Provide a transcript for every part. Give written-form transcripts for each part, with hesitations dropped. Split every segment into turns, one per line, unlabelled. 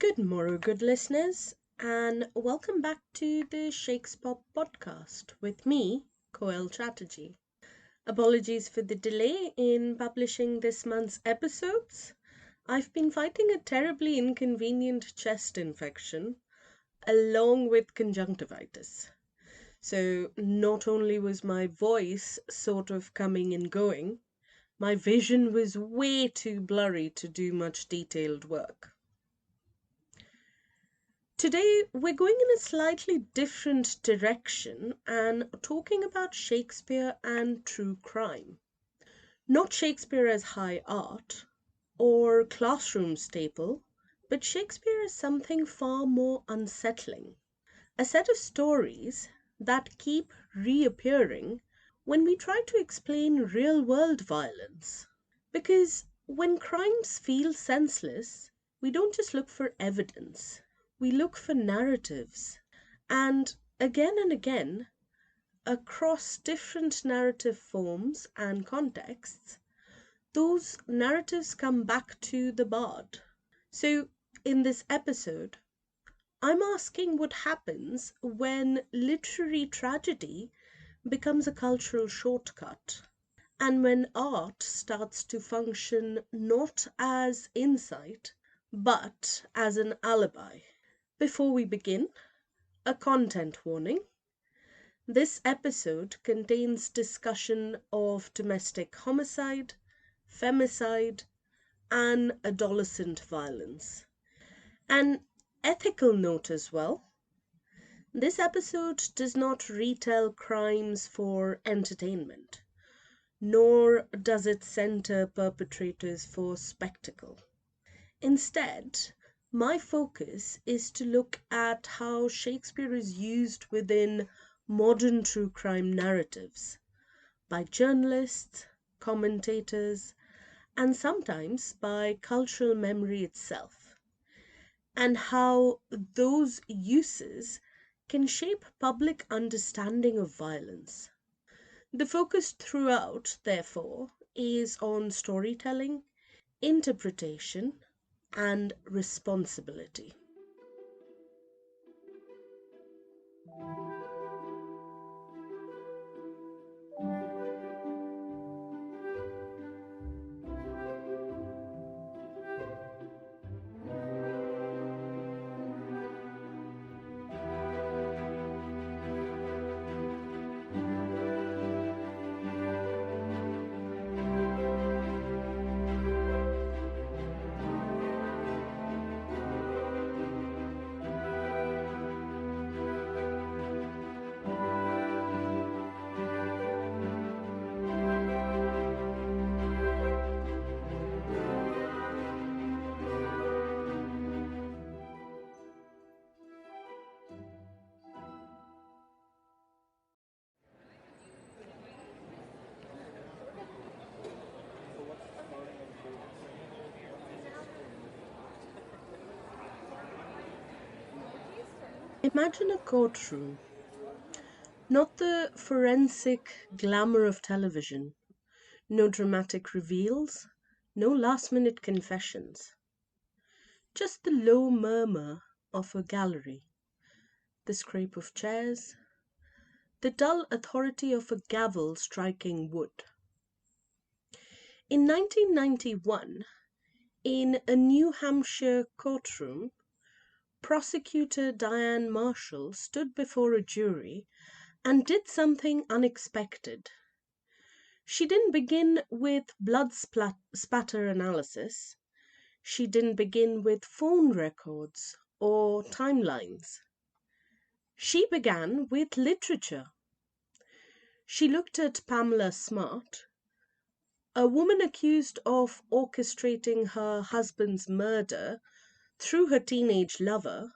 Good morrow, good listeners, and welcome back to the Shakespop podcast with me, Koel Chatterjee. Apologies for the delay in publishing this month's episodes. I've been fighting a terribly inconvenient chest infection along with conjunctivitis. So, not only was my voice sort of coming and going, my vision was way too blurry to do much detailed work. Today, we're going in a slightly different direction and talking about Shakespeare and true crime. Not Shakespeare as high art or classroom staple, but Shakespeare as something far more unsettling. A set of stories that keep reappearing when we try to explain real world violence. Because when crimes feel senseless, we don't just look for evidence, we look for narratives. And again, across different narrative forms and contexts, those narratives come back to the bard. So, in this episode, I'm asking what happens when literary tragedy becomes a cultural shortcut and when art starts to function not as insight but as an alibi. Before we begin, a content warning. This episode contains discussion of domestic homicide, femicide, and adolescent violence. An ethical note as well. This episode does not retell crimes for entertainment, nor does it center perpetrators for spectacle. Instead, my focus is to look at how Shakespeare is used within modern true crime narratives by journalists, commentators, and sometimes by cultural memory itself, and how those uses can shape public understanding of violence. The focus throughout, therefore, is on storytelling, interpretation, and responsibility. Imagine a courtroom, not the forensic glamour of television, no dramatic reveals, no last minute confessions, just the low murmur of a gallery, the scrape of chairs, the dull authority of a gavel striking wood. In 1991, in a New Hampshire courtroom, prosecutor Diane Marshall stood before a jury and did something unexpected. She didn't begin with spatter analysis. She didn't begin with phone records or timelines. She began with literature. She looked at Pamela Smart, a woman accused of orchestrating her husband's murder through her teenage lover,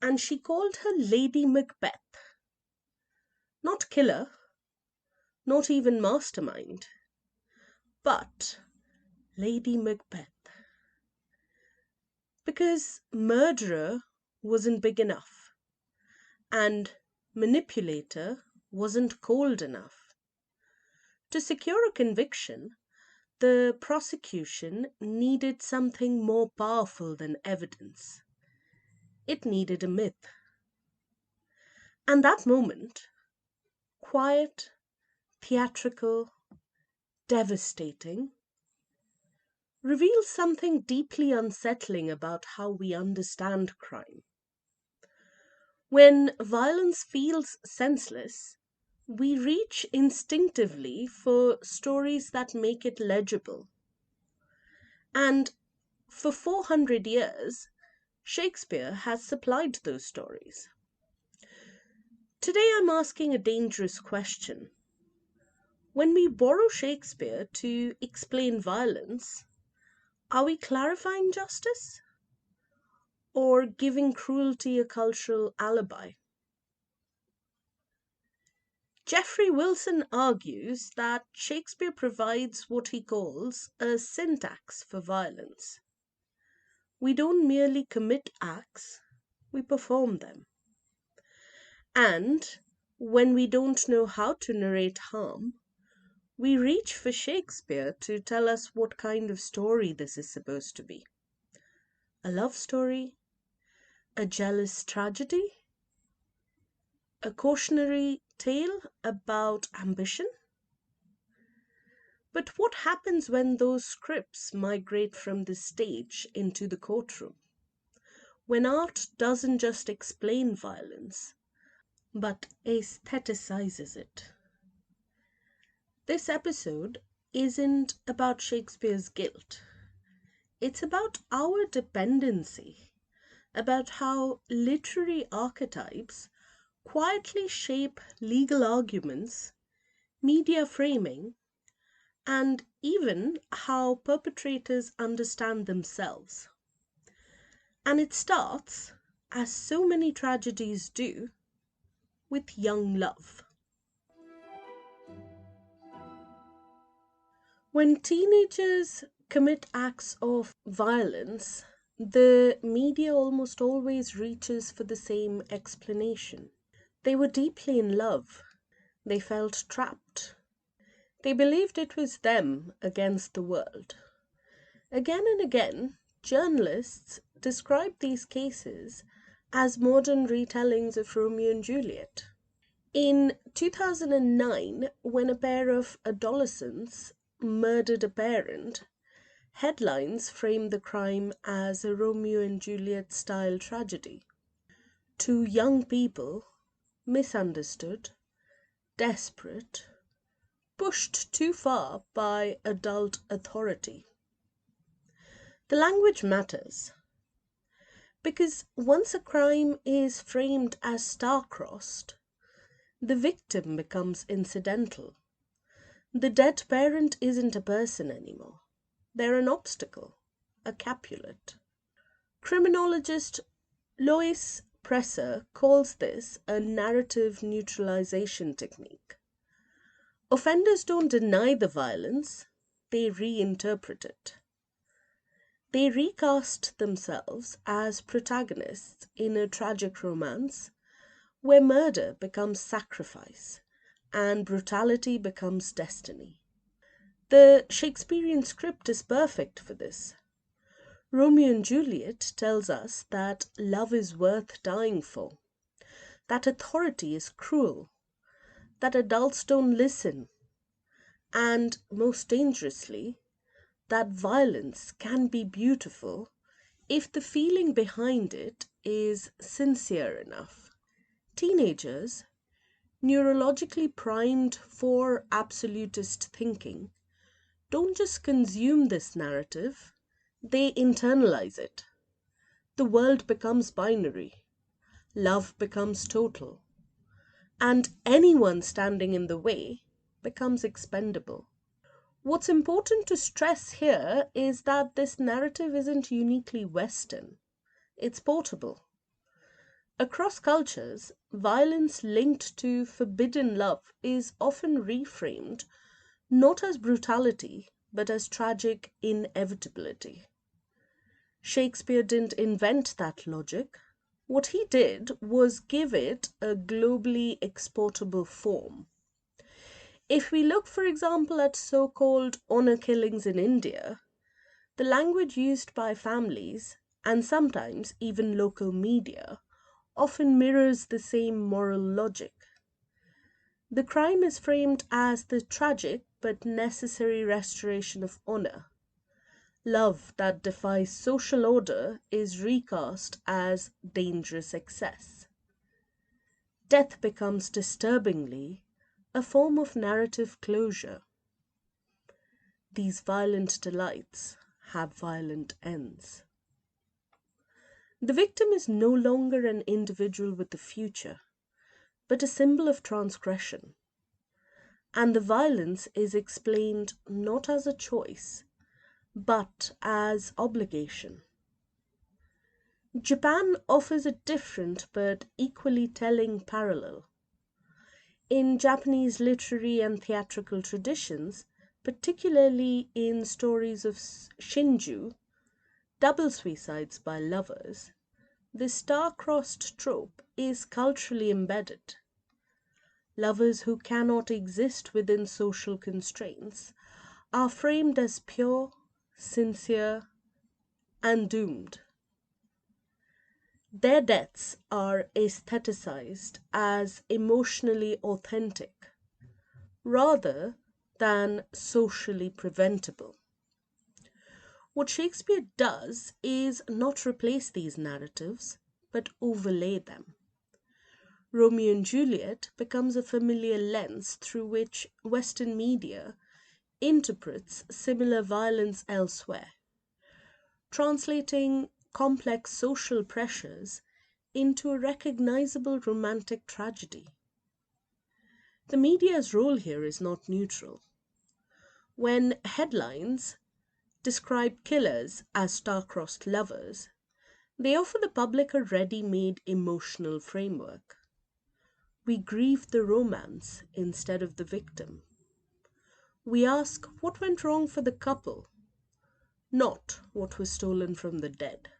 and she called her Lady Macbeth. Not killer, not even mastermind, but Lady Macbeth. Because murderer wasn't big enough, and manipulator wasn't cold enough. To secure a conviction, The prosecution needed something more powerful than evidence. It needed a myth. And that moment, quiet, theatrical, devastating, reveals something deeply unsettling about how we understand crime. When violence feels senseless, we reach instinctively for stories that make it legible. And for 400 years, Shakespeare has supplied those stories. Today I'm asking a dangerous question. When we borrow Shakespeare to explain violence, are we clarifying justice or giving cruelty a cultural alibi? Jeffrey Wilson argues that Shakespeare provides what he calls a syntax for violence. We don't merely commit acts, we perform them. And when we don't know how to narrate harm, we reach for Shakespeare to tell us what kind of story this is supposed to be. A love story? A jealous tragedy? A cautionary tale about ambition? But what happens when those scripts migrate from the stage into the courtroom? When art doesn't just explain violence, but aestheticizes it? This episode isn't about Shakespeare's guilt. It's about our dependency, about how literary archetypes quietly shape legal arguments, media framing, and even how perpetrators understand themselves. And it starts, as so many tragedies do, with young love. When teenagers commit acts of violence, the media almost always reaches for the same explanation. They were deeply in love. They felt trapped. They believed it was them against the world. Again and again, journalists describe these cases as modern retellings of Romeo and Juliet. In 2009, when a pair of adolescents murdered a parent, headlines framed the crime as a Romeo and Juliet style tragedy. Two young people, misunderstood, desperate, pushed too far by adult authority. The language matters because once a crime is framed as star-crossed, the victim becomes incidental. The dead parent isn't a person anymore. They're an obstacle, a Capulet. Criminologist Lois Presser calls this a narrative neutralization technique. Offenders don't deny the violence, they reinterpret it. They recast themselves as protagonists in a tragic romance where murder becomes sacrifice and brutality becomes destiny. The Shakespearean script is perfect for this. Romeo and Juliet tells us that love is worth dying for, that authority is cruel, that adults don't listen, and most dangerously, that violence can be beautiful if the feeling behind it is sincere enough. Teenagers, neurologically primed for absolutist thinking, don't just consume this narrative, they internalize it. The world becomes binary, love becomes total, and anyone standing in the way becomes expendable. What's important to stress here is that this narrative isn't uniquely Western, it's portable. Across cultures, violence linked to forbidden love is often reframed not as brutality, but as tragic inevitability. Shakespeare didn't invent that logic. What he did was give it a globally exportable form. If we look, for example, at so called honor killings in India, the language used by families, and sometimes even local media, often mirrors the same moral logic. The crime is framed as the tragic but necessary restoration of honor. Love that defies social order is recast as dangerous excess. Death becomes disturbingly a form of narrative closure. These violent delights have violent ends. The victim is no longer an individual with a future, but a symbol of transgression. And the violence is explained not as a choice, but as obligation. Japan offers a different but equally telling parallel. In Japanese literary and theatrical traditions, particularly in stories of shinju, double suicides by lovers, the star-crossed trope is culturally embedded. Lovers who cannot exist within social constraints are framed as pure, sincere, and doomed. Their deaths are aestheticized as emotionally authentic rather than socially preventable. What Shakespeare does is not replace these narratives, but overlay them. Romeo and Juliet becomes a familiar lens through which Western media interprets similar violence elsewhere, translating complex social pressures into a recognizable romantic tragedy. The media's role here is not neutral. When headlines describe killers as star-crossed lovers, they offer the public a ready-made emotional framework. We grieve the romance instead of the victim. We ask what went wrong for the couple, not what was stolen from the dead.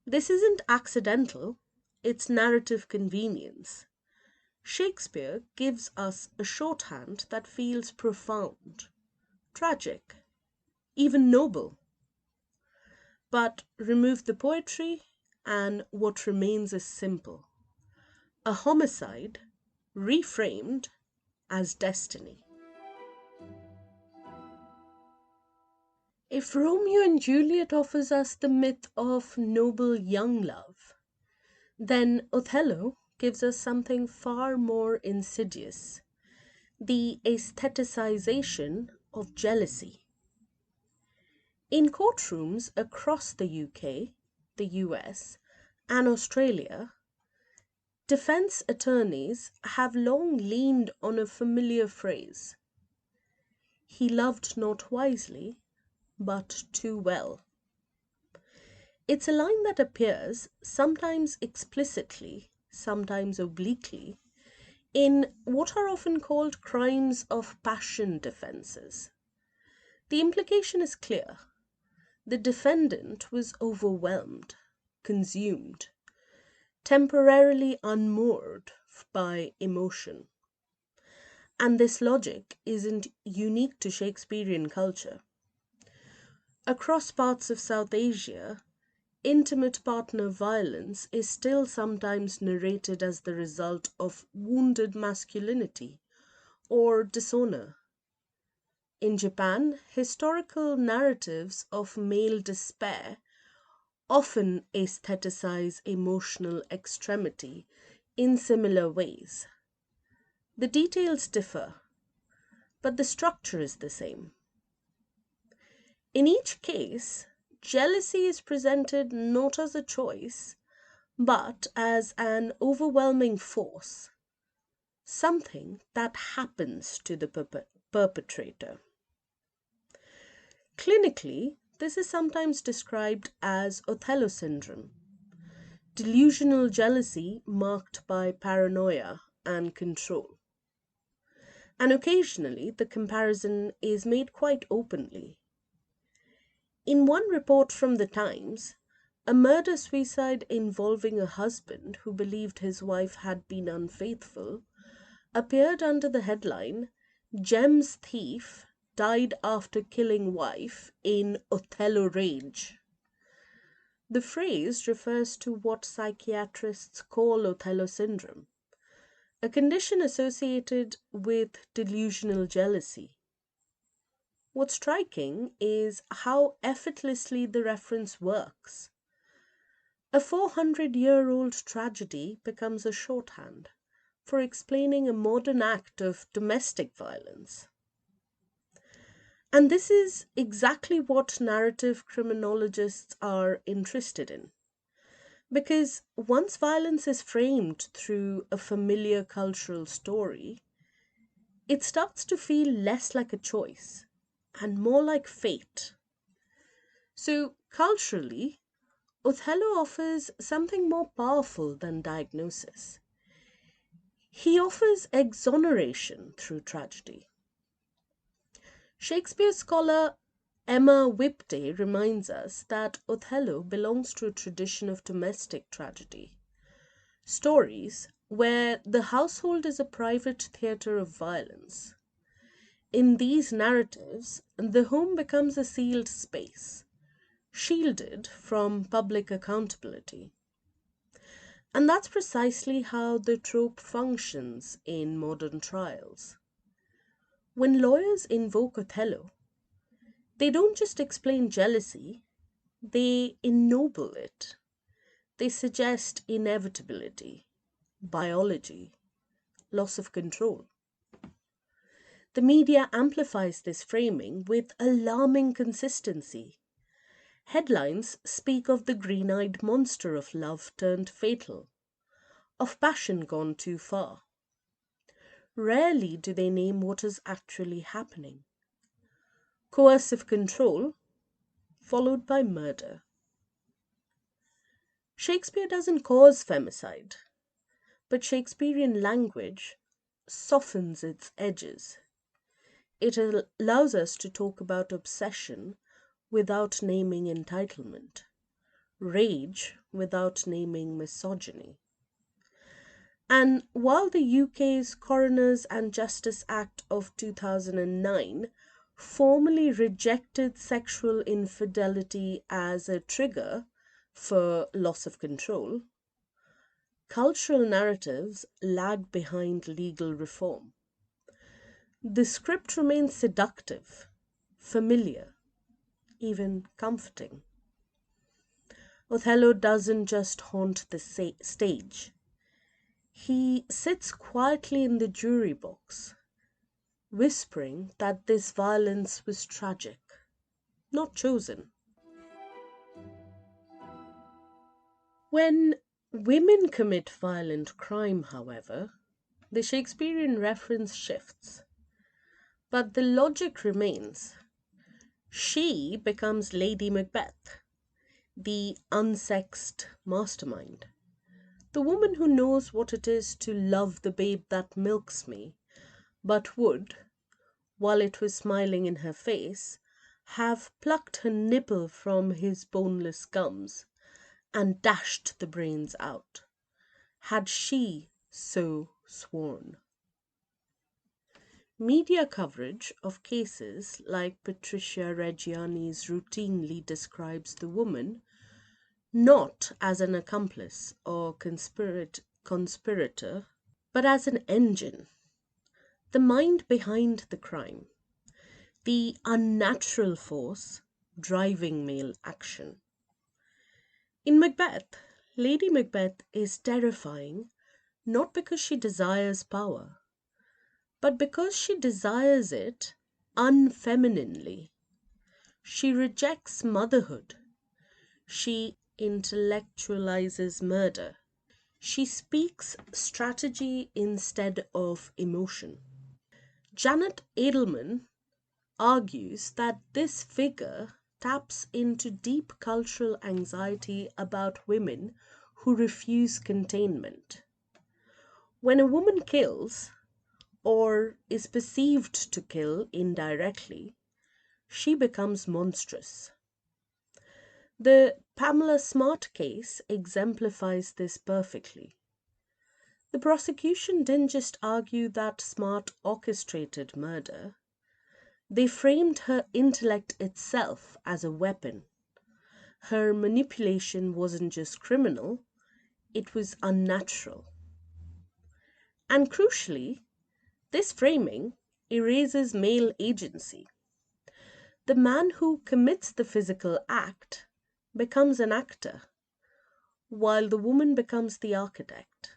This isn't accidental, it's narrative convenience. Shakespeare gives us a shorthand that feels profound, tragic, even noble. But remove the poetry, and what remains is simple: a homicide reframed as destiny. If Romeo and Juliet offers us the myth of noble young love, then Othello gives us something far more insidious: the aestheticization of jealousy. In courtrooms across the UK, the US, and Australia, defense attorneys have long leaned on a familiar phrase: he loved not wisely, but too well. It's a line that appears, sometimes explicitly, sometimes obliquely, in what are often called crimes of passion defenses. The implication is clear: the defendant was overwhelmed, consumed, temporarily unmoored by emotion. And this logic isn't unique to Shakespearean culture. Across parts of South Asia, intimate partner violence is still sometimes narrated as the result of wounded masculinity or dishonor. In Japan, historical narratives of male despair often aestheticize emotional extremity in similar ways. The details differ, but the structure is the same. In each case, jealousy is presented not as a choice, but as an overwhelming force, something that happens to the perpetrator. Clinically, this is sometimes described as Othello syndrome, delusional jealousy marked by paranoia and control. And occasionally, the comparison is made quite openly. In one report from the Times, a murder suicide involving a husband who believed his wife had been unfaithful appeared under the headline Gems Thief Died After Killing Wife in Othello Rage. The phrase refers to what psychiatrists call Othello syndrome, a condition associated with delusional jealousy. What's striking is how effortlessly the reference works. A 400-year-old tragedy becomes a shorthand for explaining a modern act of domestic violence. And this is exactly what narrative criminologists are interested in. Because once violence is framed through a familiar cultural story, it starts to feel less like a choice and more like fate. So, culturally, Othello offers something more powerful than diagnosis. He offers exoneration through tragedy. Shakespeare scholar Emma Whipday reminds us that Othello belongs to a tradition of domestic tragedy. Stories where the household is a private theatre of violence. In these narratives, the home becomes a sealed space, shielded from public accountability. And that's precisely how the trope functions in modern trials. When lawyers invoke Othello, they don't just explain jealousy, they ennoble it. They suggest inevitability, biology, loss of control. The media amplifies this framing with alarming consistency. Headlines speak of the green eyed monster of love turned fatal, of passion gone too far. Rarely do they name what is actually happening: coercive control, followed by murder. Shakespeare doesn't cause femicide, but Shakespearean language softens its edges. It allows us to talk about obsession without naming entitlement, rage without naming misogyny. And while the UK's Coroners and Justice Act of 2009 formally rejected sexual infidelity as a trigger for loss of control, cultural narratives lag behind legal reform. The script remains seductive, familiar, even comforting. Othello doesn't just haunt the stage. He sits quietly in the jury box, whispering that this violence was tragic, not chosen. When women commit violent crime, however, the Shakespearean reference shifts. But the logic remains. She becomes Lady Macbeth, the unsexed mastermind. The woman who knows what it is to love the babe that milks me, but would, while it was smiling in her face, have plucked her nipple from his boneless gums and dashed the brains out, had she so sworn. Media coverage of cases like Patricia Reggiani's routinely describes the woman not as an accomplice or conspirator, but as an engine, the mind behind the crime, the unnatural force driving male action. In Macbeth, Lady Macbeth is terrifying not because she desires power, but because she desires it unfemininely. She rejects motherhood. She intellectualizes murder. She speaks strategy instead of emotion. Janet Edelman argues that this figure taps into deep cultural anxiety about women who refuse containment. When a woman kills, or is perceived to kill indirectly, she becomes monstrous. The Pamela Smart case exemplifies this perfectly. The prosecution didn't just argue that Smart orchestrated murder, they framed her intellect itself as a weapon. Her manipulation wasn't just criminal, it was unnatural. And crucially, this framing erases male agency. The man who commits the physical act becomes an actor, while the woman becomes the architect.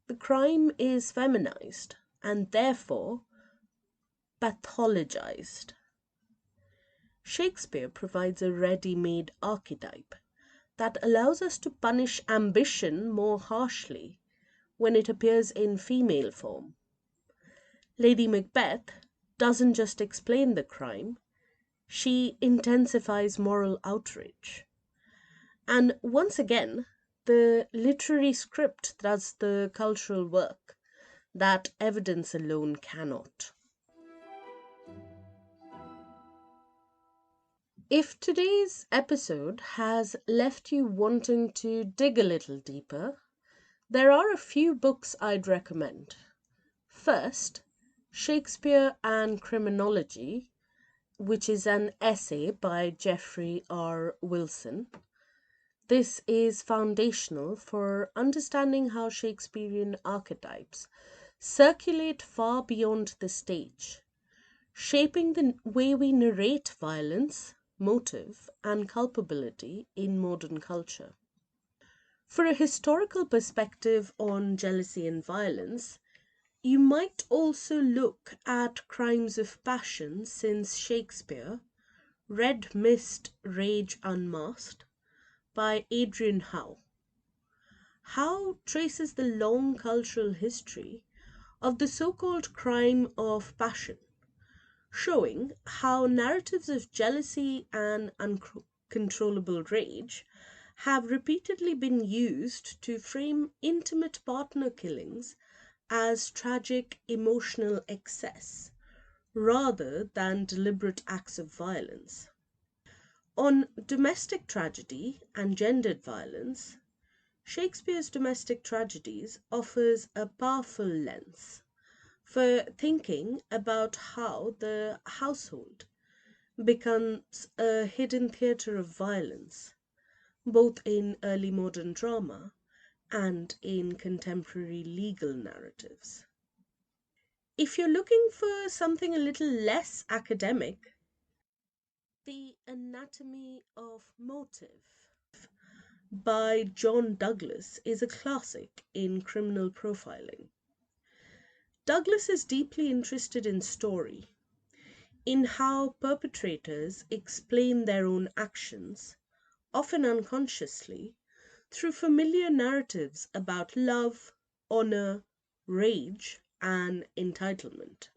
The crime is feminized and therefore pathologized. Shakespeare provides a ready made archetype that allows us to punish ambition more harshly when it appears in female form. Lady Macbeth doesn't just explain the crime, she intensifies moral outrage. And once again, the literary script does the cultural work that evidence alone cannot. If today's episode has left you wanting to dig a little deeper, there are a few books I'd recommend. First, Shakespeare and Criminology, which is an essay by Jeffrey R. Wilson. This is foundational for understanding how Shakespearean archetypes circulate far beyond the stage, shaping the way we narrate violence, motive, and culpability in modern culture. For a historical perspective on jealousy and violence, you might also look at Crimes of Passion since Shakespeare, Red Mist, Rage Unmasked by Adrian Howe. Howe traces the long cultural history of the so-called crime of passion, showing how narratives of jealousy and uncontrollable rage have repeatedly been used to frame intimate partner killings as tragic emotional excess rather than deliberate acts of violence. On domestic tragedy and gendered violence, Shakespeare's domestic tragedies offers a powerful lens for thinking about how the household becomes a hidden theatre of violence, both in early modern drama and in contemporary legal narratives. If you're looking for something a little less academic, The Anatomy of Motive by John Douglas is a classic in criminal profiling. Douglas is deeply interested in story, in how perpetrators explain their own actions, often unconsciously, through familiar narratives about love, honor, rage, and entitlement.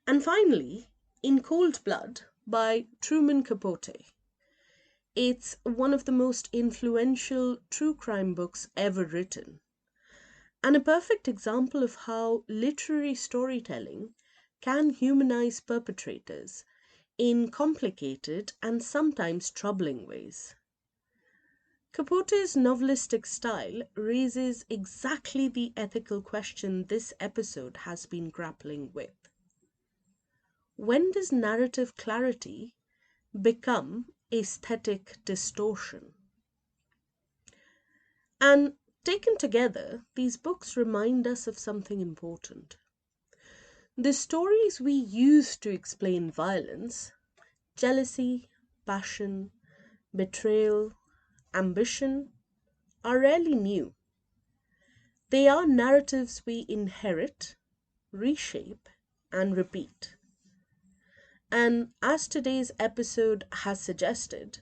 And finally, In Cold Blood by Truman Capote. It's one of the most influential true crime books ever written, and a perfect example of how literary storytelling can humanize perpetrators in complicated and sometimes troubling ways. Capote's novelistic style raises exactly the ethical question this episode has been grappling with. When does narrative clarity become aesthetic distortion? And taken together, these books remind us of something important. The stories we use to explain violence, jealousy, passion, betrayal, ambition, are rarely new. They are narratives we inherit, reshape, and repeat. And as today's episode has suggested,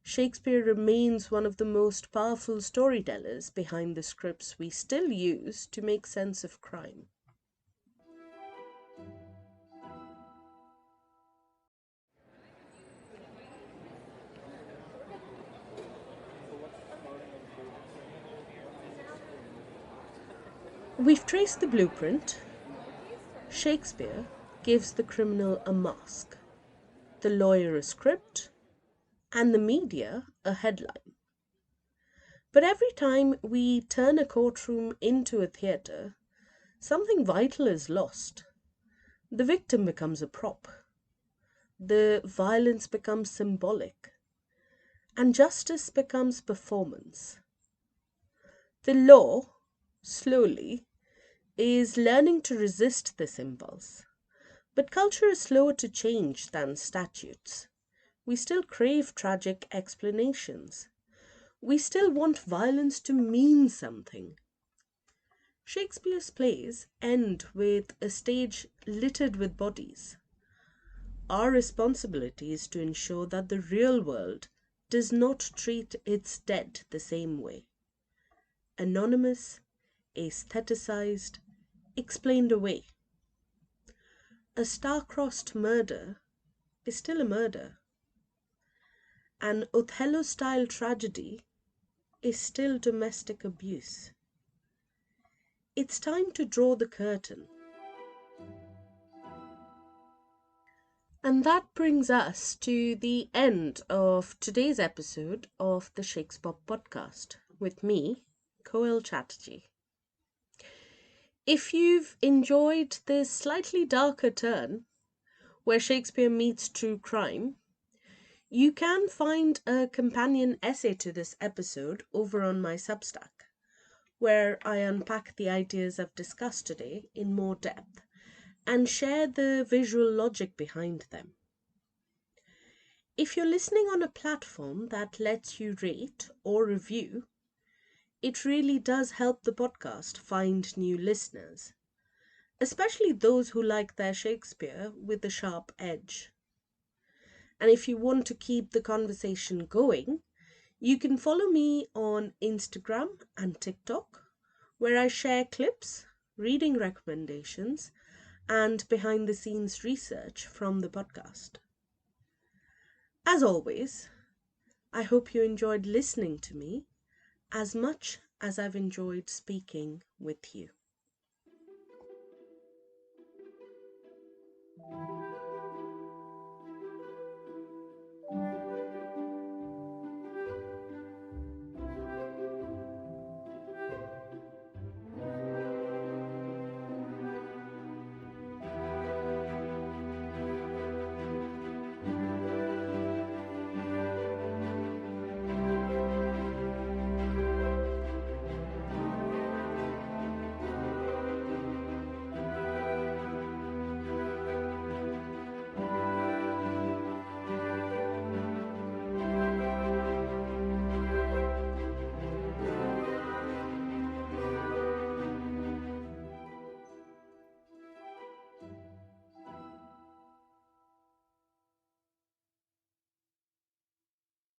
Shakespeare remains one of the most powerful storytellers behind the scripts we still use to make sense of crime. We've traced the blueprint. Shakespeare gives the criminal a mask, the lawyer a script, and the media a headline. But every time we turn a courtroom into a theatre, something vital is lost. The victim becomes a prop, the violence becomes symbolic, and justice becomes performance. The law, slowly, is learning to resist this impulse. But culture is slower to change than statutes. We still crave tragic explanations. We still want violence to mean something. Shakespeare's plays end with a stage littered with bodies. Our responsibility is to ensure that the real world does not treat its dead the same way. Anonymous, aestheticized, explained away. A star-crossed murder is still a murder. An Othello-style tragedy is still domestic abuse. It's time to draw the curtain. And that brings us to the end of today's episode of the Shakespop podcast with me, Koel Chatterjee. If you've enjoyed this slightly darker turn, where Shakespeare meets true crime, you can find a companion essay to this episode over on my Substack, where I unpack the ideas I've discussed today in more depth and share the visual logic behind them. If you're listening on a platform that lets you rate or review, it really does help the podcast find new listeners, especially those who like their Shakespeare with a sharp edge. And if you want to keep the conversation going, you can follow me on Instagram and TikTok, where I share clips, reading recommendations, and behind the scenes research from the podcast. As always, I hope you enjoyed listening to me as much as I've enjoyed speaking with you.